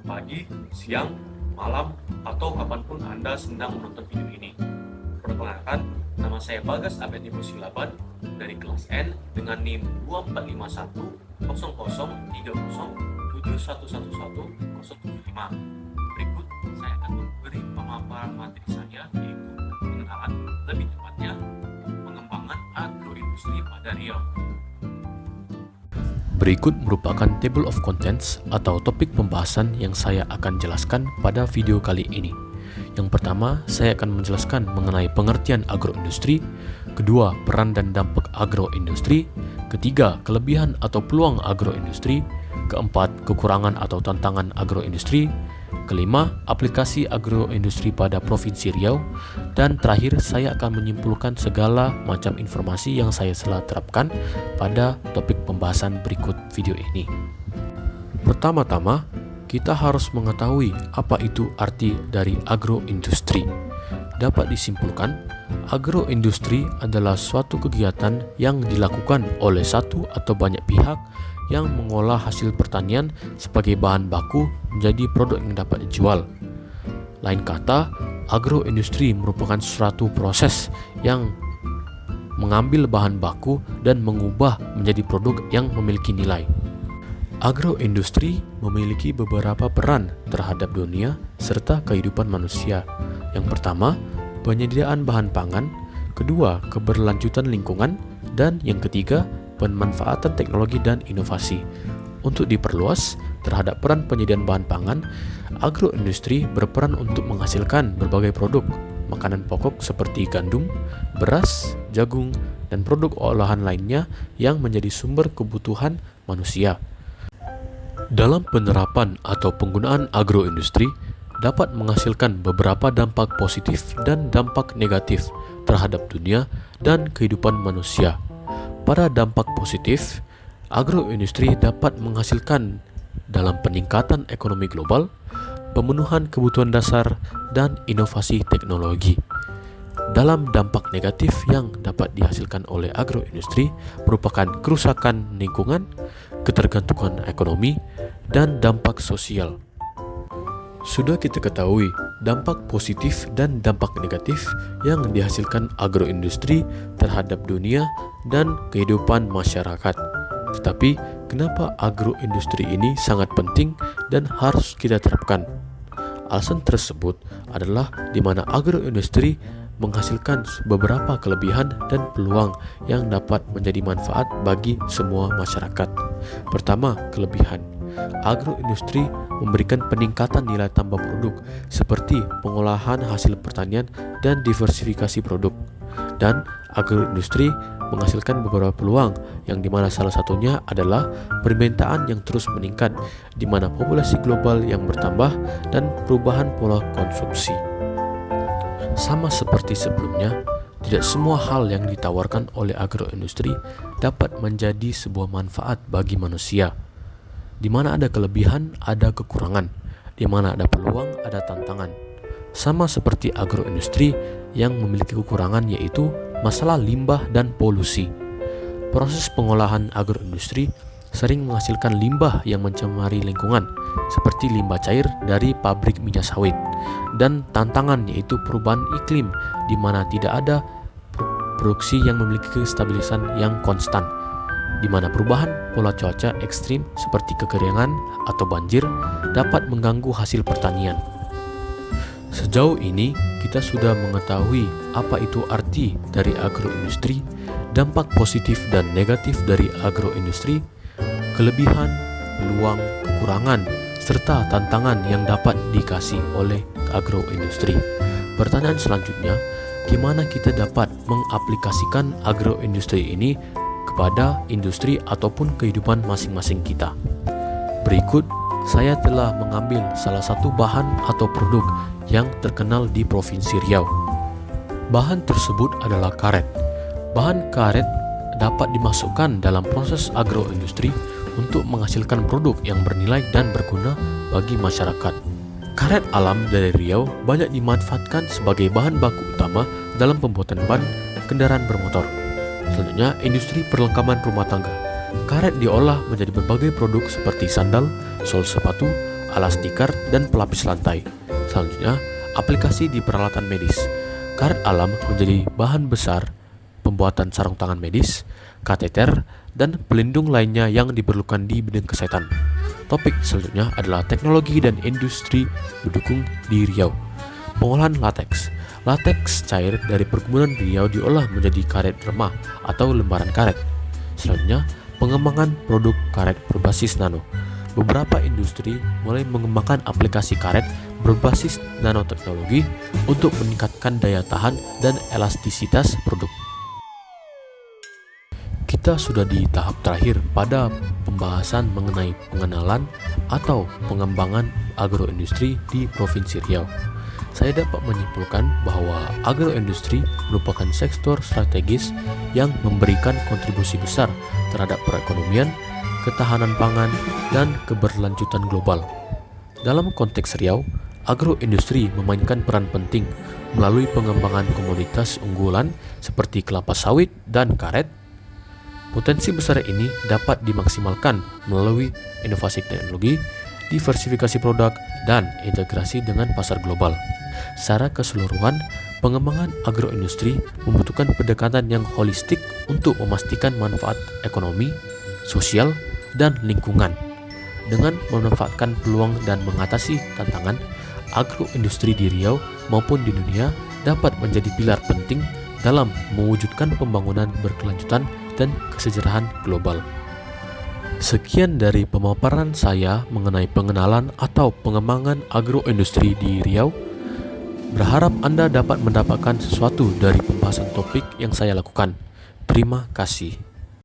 pagi, siang, malam, atau kapanpun Anda sedang menonton video ini. Perkenalkan, nama saya Bagas Abed Ibu Silaban dari kelas N dengan NIM 2451 Berikut saya akan memberi pemaparan materi saya, yaitu pengenalan, lebih tepatnya pengembangan agroindustri pada Riau. Berikut merupakan table of contents atau topik pembahasan yang saya akan jelaskan pada video kali ini. Yang pertama, saya akan menjelaskan mengenai pengertian agroindustri. Kedua, peran dan dampak agroindustri. Ketiga, kelebihan atau peluang agroindustri. Keempat, kekurangan atau tantangan agroindustri. Kelima, aplikasi agroindustri pada Provinsi Riau. Dan terakhir, saya akan menyimpulkan segala macam informasi yang saya telah terapkan pada topik pembahasan berikut video ini. Pertama-tama, kita harus mengetahui apa itu arti dari agroindustri. Dapat disimpulkan, agroindustri adalah suatu kegiatan yang dilakukan oleh satu atau banyak pihak yang mengolah hasil pertanian sebagai bahan baku menjadi produk yang dapat dijual. Lain kata, agroindustri merupakan suatu proses yang mengambil bahan baku dan mengubah menjadi produk yang memiliki nilai. Agroindustri memiliki beberapa peran terhadap dunia serta kehidupan manusia. Yang pertama, penyediaan bahan pangan. Kedua, keberlanjutan lingkungan. Dan yang ketiga, pemanfaatan teknologi dan inovasi. Untuk diperluas terhadap peran penyediaan bahan pangan, agroindustri berperan untuk menghasilkan berbagai produk makanan pokok seperti gandum, beras, jagung, dan produk olahan lainnya yang menjadi sumber kebutuhan manusia. Dalam penerapan atau penggunaan agroindustri dapat menghasilkan beberapa dampak positif dan dampak negatif terhadap dunia dan kehidupan manusia. Pada dampak positif, agroindustri dapat menghasilkan dalam peningkatan ekonomi global, pemenuhan kebutuhan dasar, dan inovasi teknologi. Dalam dampak negatif yang dapat dihasilkan oleh agroindustri merupakan kerusakan lingkungan, ketergantungan ekonomi, dan dampak sosial. Sudah kita ketahui dampak positif dan dampak negatif yang dihasilkan agroindustri terhadap dunia dan kehidupan masyarakat. Tetapi, kenapa agroindustri ini sangat penting dan harus kita terapkan? Alasan tersebut adalah di mana agroindustri menghasilkan beberapa kelebihan dan peluang yang dapat menjadi manfaat bagi semua masyarakat. Pertama, kelebihan. Agroindustri memberikan peningkatan nilai tambah produk seperti pengolahan hasil pertanian dan diversifikasi produk. Dan agroindustri menghasilkan beberapa peluang yang dimana salah satunya adalah permintaan yang terus meningkat, di mana populasi global yang bertambah dan perubahan pola konsumsi. Sama seperti sebelumnya, tidak semua hal yang ditawarkan oleh agroindustri dapat menjadi sebuah manfaat bagi manusia. Di mana ada kelebihan, ada kekurangan. Di mana ada peluang, ada tantangan. Sama seperti agroindustri yang memiliki kekurangan, yaitu masalah limbah dan polusi. Proses pengolahan agroindustri sering menghasilkan limbah yang mencemari lingkungan, seperti limbah cair dari pabrik minyak sawit. Dan tantangan yaitu perubahan iklim, di mana tidak ada produksi yang memiliki kestabilisan yang konstan, di mana perubahan pola cuaca ekstrim seperti kekeringan atau banjir dapat mengganggu hasil pertanian. Sejauh ini, kita sudah mengetahui apa itu arti dari agroindustri, dampak positif dan negatif dari agroindustri, kelebihan, peluang, kekurangan, serta tantangan yang dapat dikasih oleh agroindustri. Pertanyaan selanjutnya, gimana kita dapat mengaplikasikan agroindustri ini kepada industri ataupun kehidupan masing-masing kita? Berikut, saya telah mengambil salah satu bahan atau produk yang terkenal di Provinsi Riau. Bahan tersebut adalah karet. Bahan karet dapat dimasukkan dalam proses agroindustri untuk menghasilkan produk yang bernilai dan berguna bagi masyarakat. Karet alam dari Riau banyak dimanfaatkan sebagai bahan baku utama dalam pembuatan ban kendaraan bermotor. Selanjutnya, industri perlengkapan rumah tangga. Karet diolah menjadi berbagai produk seperti sandal, sol sepatu, alas tikar, dan pelapis lantai. Selanjutnya, aplikasi di peralatan medis. Karet alam menjadi bahan besar pembuatan sarung tangan medis, kateter, dan pelindung lainnya yang diperlukan di bidang kesehatan. Topik selanjutnya adalah teknologi dan industri mendukung di Riau. Pengolahan lateks. Lateks cair dari perkebunan Riau diolah menjadi karet remah atau lembaran karet. Selanjutnya, pengembangan produk karet berbasis nano. Beberapa industri mulai mengembangkan aplikasi karet berbasis nanoteknologi untuk meningkatkan daya tahan dan elastisitas produk. Kita sudah di tahap terakhir pada pembahasan mengenai pengenalan atau pengembangan agroindustri di Provinsi Riau. Saya dapat menyimpulkan bahwa agroindustri merupakan sektor strategis yang memberikan kontribusi besar terhadap perekonomian, ketahanan pangan, dan keberlanjutan global. Dalam konteks Riau, agroindustri memainkan peran penting melalui pengembangan komoditas unggulan seperti kelapa sawit dan karet. Potensi besar ini dapat dimaksimalkan melalui inovasi teknologi, diversifikasi produk, dan integrasi dengan pasar global. Secara keseluruhan, pengembangan agroindustri membutuhkan pendekatan yang holistik untuk memastikan manfaat ekonomi, sosial, dan lingkungan. Dengan memanfaatkan peluang dan mengatasi tantangan, agroindustri di Riau maupun di dunia dapat menjadi pilar penting dalam mewujudkan pembangunan berkelanjutan dan kesejahteraan global. Sekian dari pemaparan saya mengenai pengenalan atau pengembangan agroindustri di Riau. Berharap Anda dapat mendapatkan sesuatu dari pembahasan topik yang saya lakukan. Terima kasih.